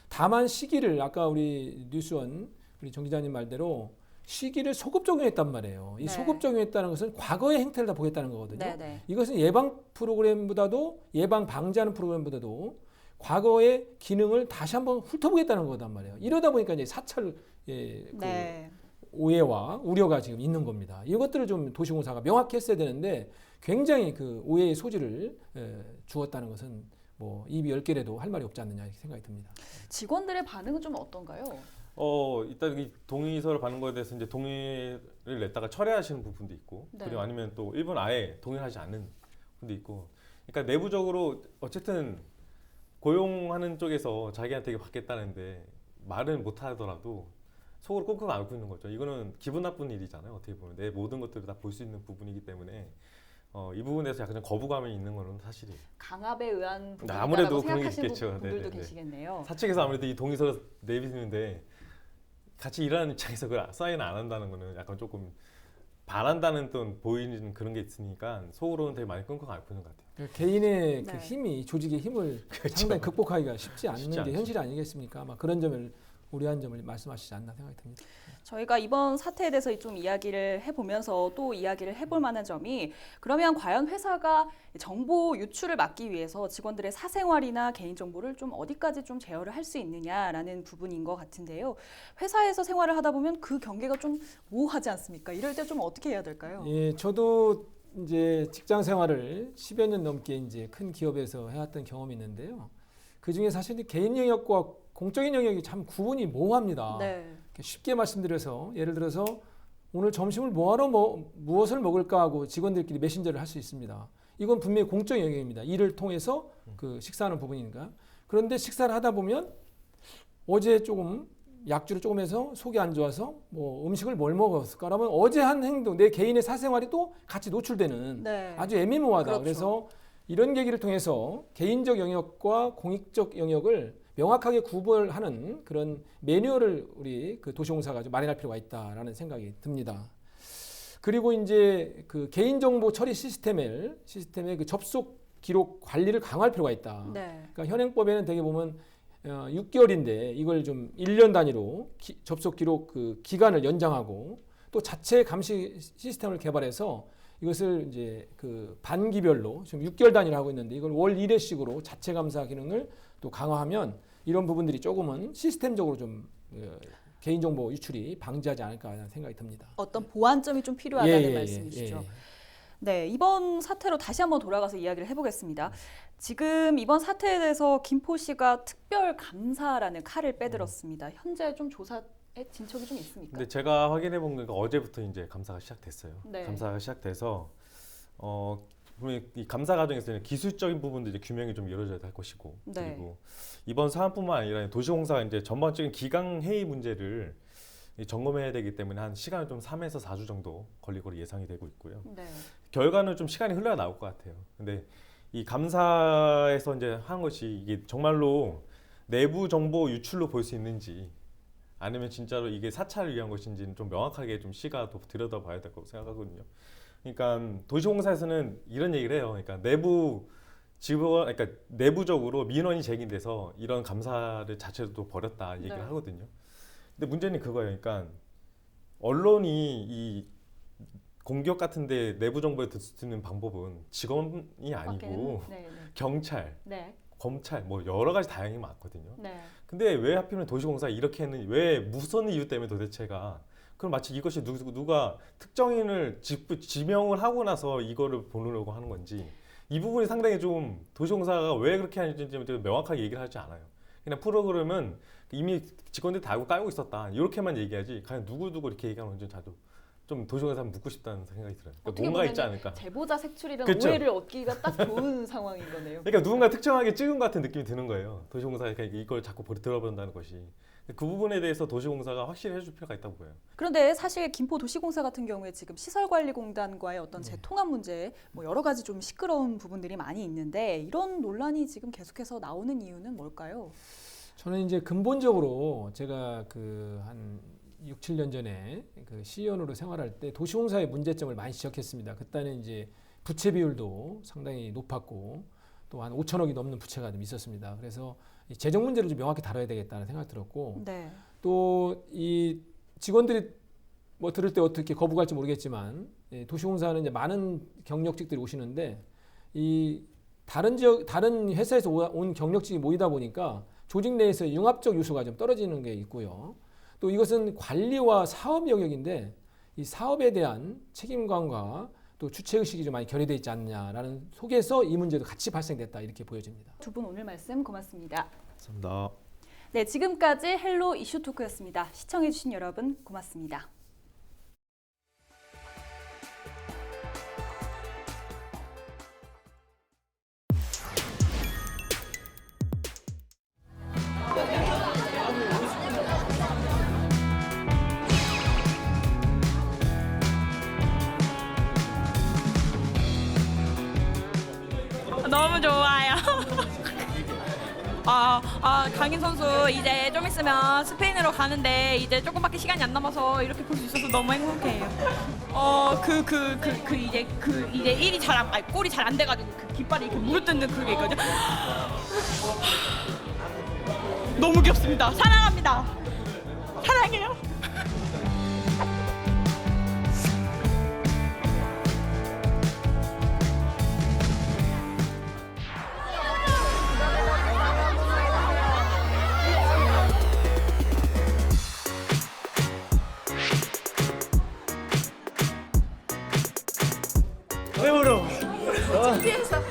다만 시기를 아까 우리 뉴스원 우리 정 기자님 말대로 시기를 소급 적용했단 말이에요. 이 네. 소급 적용했다는 것은 과거의 행태를 다 보겠다는 거거든요. 네. 이것은 예방 프로그램보다도 예방 방지하는 프로그램보다도 과거의 기능을 다시 한번 훑어보겠다는 거단 말이에요. 이러다 보니까 이제 사찰 네. 오해와 우려가 지금 있는 겁니다. 이것들을 좀 도시공사가 명확히 했어야 되는데 굉장히 그 오해의 소지를 주었다는 것은 입이 10개라도 할 말이 없지 않느냐 이렇게 생각이 듭니다. 직원들의 반응은 좀 어떤가요? 일단 이 동의서를 받는 거에 대해서 이제 동의를 냈다가 철회하시는 부분도 있고, 네. 그리고 아니면 또 일본 아예 동의하지 않는 부분도 있고, 그러니까 내부적으로 어쨌든 고용하는 쪽에서 자기한테 이거 받겠다는데 말은 못 하더라도 속으로 끙끙 앓고 있는 거죠. 이거는 기분 나쁜 일이잖아요. 어떻게 보면 내 모든 것들을 다 볼 수 있는 부분이기 때문에 이 부분에서 약간 좀 거부감이 있는 거는 사실이에요. 강압에 의한 부분이라고 아무래도 그런 게 생각하시는 있겠죠. 분들도 네네네. 계시겠네요. 사측에서 아무래도 이 동의서를 내비는데 같이 일하는 입장에서 그걸 사인 안 한다는 거는 약간 조금 바란다는 또 보이는 그런 게 있으니까 속으로는 되게 많이 끙끙 앓고 있는 것 같아요. 개인의 네. 그 힘이 조직의 힘을 그렇죠. 상당히 극복하기가 쉽지 않는 게 않죠. 현실이 아니겠습니까? 아마 그런 점을 우려한 점을 말씀하시지 않나 생각이 듭니다. 저희가 이번 사태에 대해서 좀 이야기를 해보면서 또 이야기를 해볼 만한 점이 그러면 과연 회사가 정보 유출을 막기 위해서 직원들의 사생활이나 개인정보를 좀 어디까지 좀 제어를 할 수 있느냐라는 부분인 것 같은데요. 회사에서 생활을 하다 보면 그 경계가 좀 모호하지 않습니까? 이럴 때 좀 어떻게 해야 될까요? 예, 저도 이제 직장 생활을 10여 년 넘게 이제 큰 기업에서 해왔던 경험이 있는데요. 그 중에 사실 개인 영역과 공적인 영역이 참 구분이 모호합니다. 네. 쉽게 말씀드려서 예를 들어서 오늘 점심을 뭐하러 무엇을 먹을까 하고 직원들끼리 메신저를 할 수 있습니다. 이건 분명히 공적 영역입니다. 일을 통해서 그 식사하는 부분이니까. 그런데 식사를 하다 보면 어제 조금 약주를 조금 해서 속이 안 좋아서 음식을 뭘 먹었을까? 그러면 어제 한 행동, 내 개인의 사생활이 또 같이 노출되는 네. 아주 애매모호하다. 그렇죠. 그래서 이런 계기를 통해서 개인적 영역과 공익적 영역을 명확하게 구분하는 그런 매뉴얼을 우리 그 도시공사가 좀 마련할 필요가 있다라는 생각이 듭니다. 그리고 이제 그 개인정보 처리 시스템의 그 접속 기록 관리를 강화할 필요가 있다. 네. 그러니까 현행법에는 되게 보면 6개월인데 이걸 좀 1년 단위로 접속 기록 그 기간을 연장하고 또 자체 감시 시스템을 개발해서 이것을 이제 그 반기별로 지금 6개월 단위로 하고 있는데 이걸 월 1회씩으로 자체 감사 기능을 또 강화하면 이런 부분들이 조금은 시스템적으로 좀 개인정보 유출이 방지하지 않을까 하는 생각이 듭니다. 어떤 보완점이 좀 필요하다는 말씀이시죠. 네, 이번 사태로 다시 한번 돌아가서 이야기를 해보겠습니다. 지금 이번 사태에 대해서 김포시가 특별 감사라는 칼을 빼들었습니다. 현재 좀 조사에 진척이 좀 있습니까? 근데 제가 확인해 본 게 어제부터 이제 감사가 시작됐어요. 네. 감사가 시작돼서 분명히 이 감사 과정에서는 기술적인 부분도 이제 규명이 좀 이루어져야 할 것이고, 네. 그리고 이번 사안뿐만 아니라 도시공사가 이제 전반적인 기강 회의 문제를 점검해야 되기 때문에 한 시간을 좀 3에서 4주 정도 걸릴 거로 예상이 되고 있고요. 네. 결과는 좀 시간이 흘러 나올 것 같아요. 근데 이 감사에서 이제 한 것이 이게 정말로 내부 정보 유출로 볼 수 있는지 아니면 진짜로 이게 사찰을 위한 것인지는 좀 명확하게 좀 시가 또 들여다봐야 될 거라고 생각하거든요. 그러니까 도시공사에서는 이런 얘기를 해요. 그러니까 내부 직원, 그러니까 내부적으로 민원이 제기돼서 이런 감사를 자체도 또 벌였다 얘기를 네. 하거든요. 근데 문제는 그거예요. 그러니까 언론이 이 공기업 같은데 내부 정보에 듣는 방법은 직원이 아니고 경찰, 검찰 뭐 여러 가지 다양히 많거든요. 네. 근데 왜 하필이면 도시공사 이렇게 했는지, 왜 무슨 이유 때문에 도대체가, 그럼 마치 이것이 누가 특정인을 지명을 하고 나서 이거를 보려고 하는 건지, 이 부분이 상당히 좀 도시공사가 왜 그렇게 하는지 명확하게 얘기를 하지 않아요. 그냥 프로그램은 이미 직원들이 다 알고 깔고 있었다 이렇게만 얘기하지, 과연 누구 이렇게 얘기하는 건지 자주 좀 도시공사 한번 묻고 싶다는 생각이 들어요. 그러니까 뭔가 있지 않을까. 제보자 색출이라는 그렇죠? 오해를 얻기가 딱 좋은 상황인 거네요. 그러니까 누군가 특정하게 찍은 것 같은 느낌이 드는 거예요. 도시공사가 이걸 자꾸 들어본다는 것이. 그 부분에 대해서 도시공사가 확실히 해줄 필요가 있다고 보여요. 그런데 사실 김포도시공사 같은 경우에 지금 시설관리공단과의 어떤 재통합 문제, 뭐 여러 가지 좀 시끄러운 부분들이 많이 있는데 이런 논란이 지금 계속해서 나오는 이유는 뭘까요? 저는 이제 근본적으로 제가 그 한 6, 7년 전에 그 시의원으로 생활할 때 도시공사의 문제점을 많이 지적했습니다. 그때는 이제 부채 비율도 상당히 높았고 또 한 5천억이 넘는 부채가 좀 있었습니다. 그래서 이 재정 문제를 좀 명확히 다뤄야 되겠다는 생각이 들었고, 네. 또 이 직원들이 뭐 들을 때 어떻게 거부갈지 모르겠지만 도시공사는 이제 많은 경력직들이 오시는데 이 다른 회사에서 온 경력직이 모이다 보니까 조직 내에서 융합적 요소가 좀 떨어지는 게 있고요. 또 이것은 관리와 사업 영역인데 이 사업에 대한 책임감과 또 주체의식이 좀 많이 결여되어 있지 않느냐라는 속에서 이 문제도 같이 발생됐다 이렇게 보여집니다. 두 분 오늘 말씀 고맙습니다. 감사합니다. 네, 지금까지 헬로 이슈 토크였습니다. 시청해주신 여러분 고맙습니다. 너무 좋아요. 강인 선수 이제 좀 있으면 스페인으로 가는데 이제 조금밖에 시간이 안 남아서 이렇게 볼 수 있어서 너무 행복해요. 이제 일이 잘 안, 골이 잘 안 돼가지고 그 깃발이 이렇게 물어뜯는 그게 있거든요. 너무 귀엽습니다. 사랑합니다. 사랑해요. 왜 울어? 뒤에서.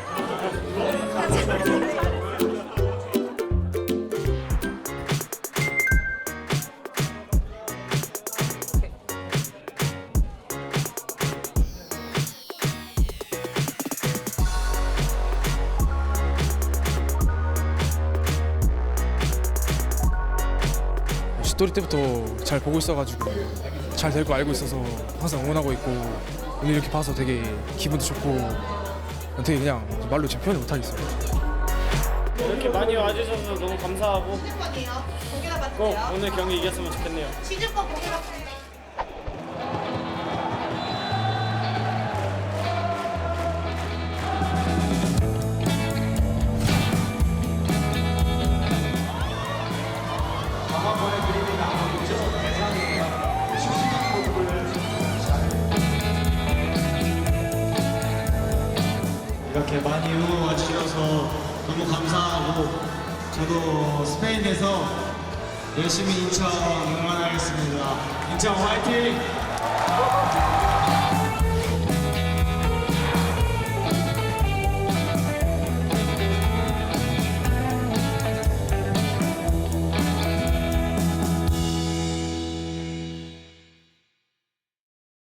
슛돌이 때부터 잘 보고 있어가지고 잘 될 거 알고 있어서 항상 응원하고 있고, 오늘 이렇게 봐서 되게 기분도 좋고 되게 그냥 말로 제 표현을 못하겠어요. 이렇게 많이 와주셔서 너무 감사하고 꼭 오늘 경기 이겼으면 좋겠네요. 이렇게 많이 응원해 주셔서 너무 감사하고 저도 스페인에서 열심히 인천 응원하겠습니다. 인천 화이팅!